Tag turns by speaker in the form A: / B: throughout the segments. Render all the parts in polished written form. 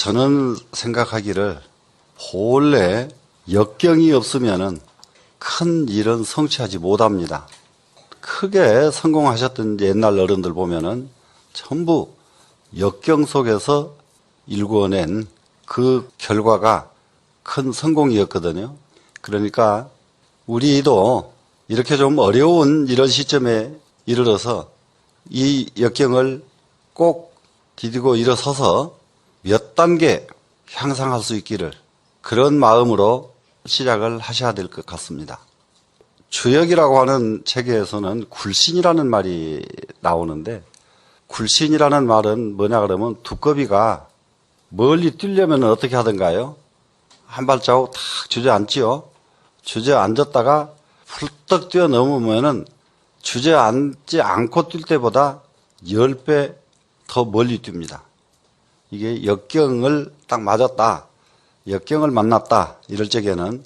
A: 저는 생각하기를 본래 역경이 없으면은 큰 일은 성취하지 못합니다. 크게 성공하셨던 옛날 어른들 보면은 전부 역경 속에서 일구어낸 그 결과가 큰 성공이었거든요. 그러니까 우리도 이렇게 좀 어려운 이런 시점에 이르러서 이 역경을 꼭 디디고 일어서서 몇 단계 향상할 수 있기를 그런 마음으로 시작을 하셔야 될 것 같습니다. 주역이라고 하는 책에서는 굴신이라는 말이 나오는데, 굴신이라는 말은 뭐냐 그러면 두꺼비가 멀리 뛰려면 어떻게 하던가요? 한 발자국 탁 주저앉지요. 주저앉았다가 훌떡 뛰어넘으면은 주저앉지 않고 뛸 때보다 10배 더 멀리 뜁니다. 이게 역경을 딱 맞았다, 역경을 만났다 이럴 적에는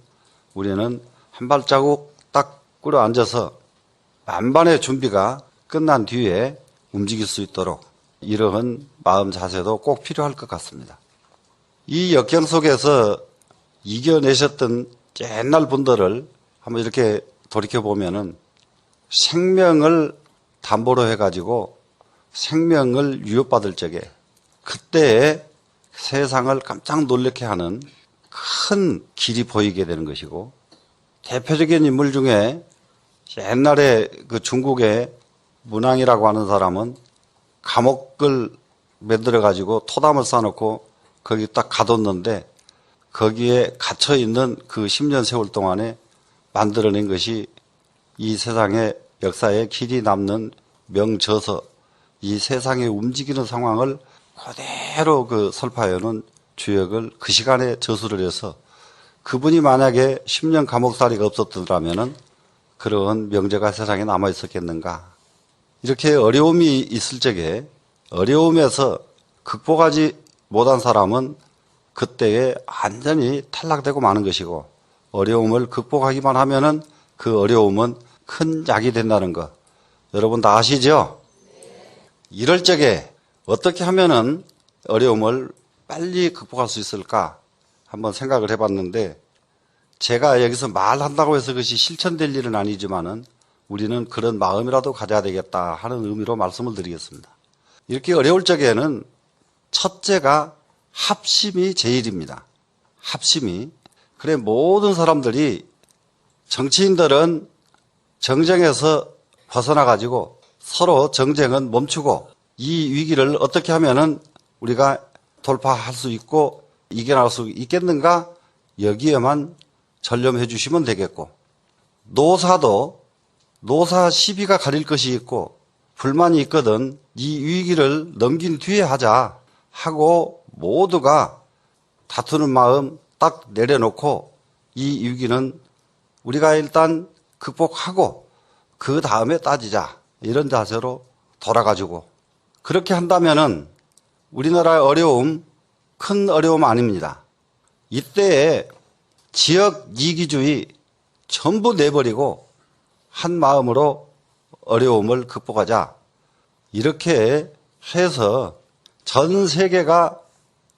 A: 우리는 한 발자국 딱 꿇어 앉아서 만반의 준비가 끝난 뒤에 움직일 수 있도록 이러한 마음 자세도 꼭 필요할 것 같습니다. 이 역경 속에서 이겨내셨던 옛날 분들을 한번 이렇게 돌이켜보면은 생명을 담보로 해가지고 생명을 위협받을 적에 그때의 세상을 깜짝 놀라게 하는 큰 길이 보이게 되는 것이고, 대표적인 인물 중에 옛날에 그 중국의 문왕이라고 하는 사람은 감옥을 만들어 가지고 토담을 쌓아놓고 거기 딱 가뒀는데 거기에 갇혀 있는 그 10년 세월 동안에 만들어낸 것이 이 세상의 역사에 길이 남는 명저서, 이 세상에 움직이는 상황을 그대로 그 설파해오는 주역을 그 시간에 저술을 해서, 그분이 만약에 10년 감옥살이가 없었더라면은 그런 명제가 세상에 남아 있었겠는가. 이렇게 어려움이 있을 적에 어려움에서 극복하지 못한 사람은 그때에 완전히 탈락되고 마는 것이고, 어려움을 극복하기만 하면은 그 어려움은 큰 약이 된다는 것 여러분 다 아시죠? 이럴 적에 어떻게 하면은 어려움을 빨리 극복할 수 있을까 한번 생각을 해봤는데, 제가 여기서 말한다고 해서 그것이 실천될 일은 아니지만은 우리는 그런 마음이라도 가져야 되겠다 하는 의미로 말씀을 드리겠습니다. 이렇게 어려울 적에는 첫째가 합심이 제일입니다. 합심이. 그래, 모든 사람들이, 정치인들은 정쟁에서 벗어나가지고 서로 정쟁은 멈추고 이 위기를 어떻게 하면은 우리가 돌파할 수 있고 이겨낼 수 있겠는가, 여기에만 전념해 주시면 되겠고, 노사도 노사 시비가 가릴 것이 있고 불만이 있거든 이 위기를 넘긴 뒤에 하자 하고 모두가 다투는 마음 딱 내려놓고 이 위기는 우리가 일단 극복하고 그 다음에 따지자, 이런 자세로 돌아가지고 그렇게 한다면은 우리나라의 어려움 큰 어려움 아닙니다. 이때에 지역 이기주의 전부 내버리고 한 마음으로 어려움을 극복하자, 이렇게 해서 전 세계가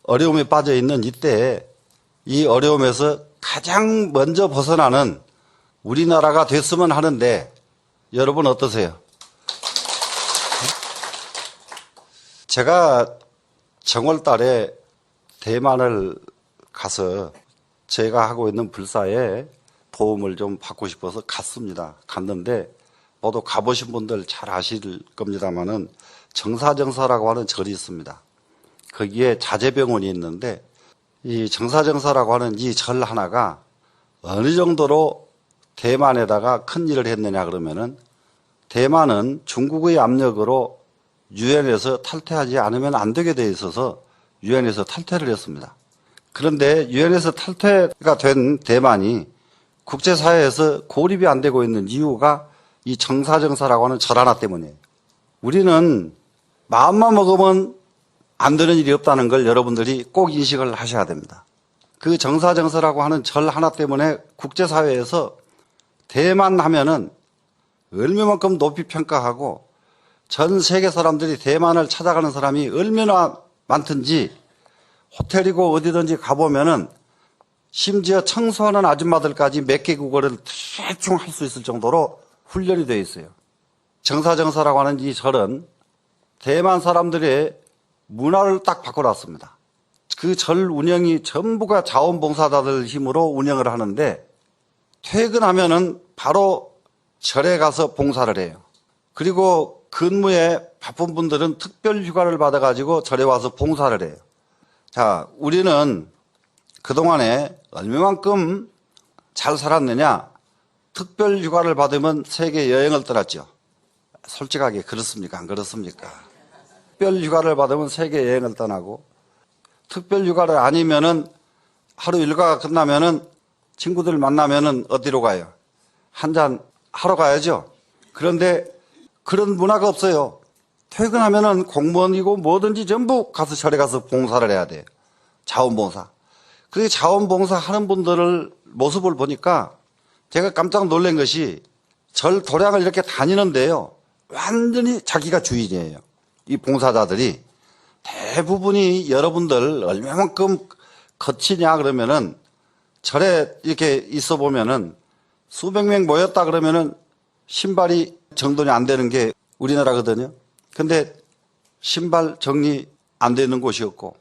A: 어려움에 빠져 있는 이때에 이 어려움에서 가장 먼저 벗어나는 우리나라가 됐으면 하는데, 여러분 어떠세요? 제가 정월 달에 대만을 가서 제가 하고 있는 불사에 도움을 좀 받고 싶어서 갔습니다. 갔는데 모두 가보신 분들 잘 아실 겁니다만은 정사정사라고 하는 절이 있습니다. 거기에 자재병원이 있는데 이 정사정사라고 하는 이 절 하나가 어느 정도로 대만에다가 큰 일을 했느냐 그러면은, 대만은 중국의 압력으로 유엔에서 탈퇴하지 않으면 안 되게 돼 있어서 유엔에서 탈퇴를 했습니다. 그런데 유엔에서 탈퇴가 된 대만이 국제사회에서 고립이 안 되고 있는 이유가 이 정사정사라고 하는 절 하나 때문이에요. 우리는 마음만 먹으면 안 되는 일이 없다는 걸 여러분들이 꼭 인식을 하셔야 됩니다. 그 정사정사라고 하는 절 하나 때문에 국제사회에서 대만 하면은 얼마만큼 높이 평가하고 전 세계 사람들이 대만을 찾아가는 사람이 얼마나 많든지 호텔이고 어디든지 가보면은 심지어 청소하는 아줌마들까지 몇 개 국어를 대충 할 수 있을 정도로 훈련이 되어 있어요. 정사정사라고 하는 이 절은 대만 사람들의 문화를 딱 바꿔놨습니다. 그 절 운영이 전부가 자원봉사자들 힘으로 운영을 하는데 퇴근하면은 바로 절에 가서 봉사를 해요. 그리고 근무에 바쁜 분들은 특별 휴가를 받아가지고 절에 와서 봉사를 해요. 자, 우리는 그동안에 얼마만큼 잘 살았느냐? 특별 휴가를 받으면 세계 여행을 떠났죠. 솔직하게 그렇습니까? 안 그렇습니까? 특별 휴가를 받으면 세계 여행을 떠나고, 특별 휴가를 아니면은 하루 일과가 끝나면은 친구들 만나면은 어디로 가요? 한잔 하러 가야죠. 그런데 그런 문화가 없어요. 퇴근하면은 공무원이고 뭐든지 전부 가서 절에 가서 봉사를 해야 돼요. 자원봉사. 그 자원봉사 하는 분들을 모습을 보니까 제가 깜짝 놀란 것이 절 도량을 이렇게 다니는데요. 완전히 자기가 주인이에요. 이 봉사자들이. 대부분이 여러분들 얼마만큼 거치냐 그러면은 절에 이렇게 있어 보면은 수백 명 모였다 그러면은 신발이 정돈이 안 되는 게 우리나라거든요. 근데 신발 정리 안 되는 곳이었고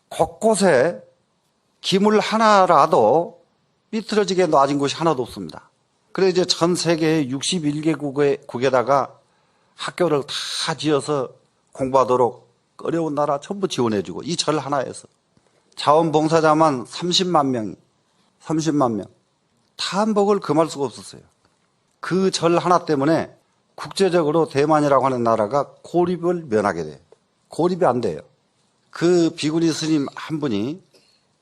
A: 곳곳에 기물 하나라도 삐뚤어지게 놔진 곳이 하나도 없습니다. 그래서 이제 전 세계 61개국에다가 학교를 다 지어서 공부하도록 어려운 나라 전부 지원해주고 이 절 하나에서 자원봉사자만 30만 명 다 먹을 금할 수가 없었어요. 그 절 하나 때문에 국제적으로 대만이라고 하는 나라가 고립을 면하게 돼요. 고립이 안 돼요. 그 비구니 스님 한 분이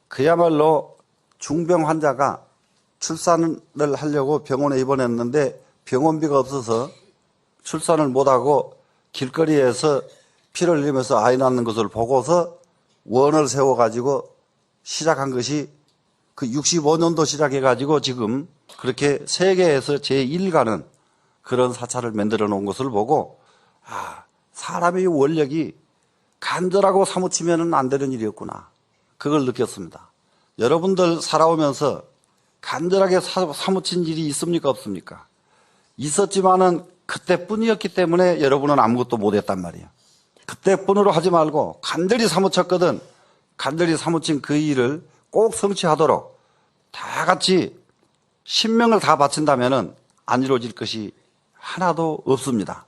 A: 그야말로 중병 환자가 출산을 하려고 병원에 입원했는데 병원비가 없어서 출산을 못하고 길거리에서 피를 흘리면서 아이 낳는 것을 보고서 원을 세워가지고 시작한 것이 그 65년도 시작해가지고 지금 그렇게 세계에서 제1가는 그런 사찰을 만들어 놓은 것을 보고 사람의 원력이 간절하고 사무치면 안 되는 일이었구나. 그걸 느꼈습니다. 여러분들 살아오면서 간절하게 사무친 일이 있습니까? 없습니까? 있었지만은 그때뿐이었기 때문에 여러분은 아무것도 못했단 말이에요. 그때뿐으로 하지 말고 간절히 사무쳤거든 간절히 사무친 그 일을 꼭 성취하도록 다 같이 신명을 다 바친다면은 안 이루어질 것이 하나도 없습니다.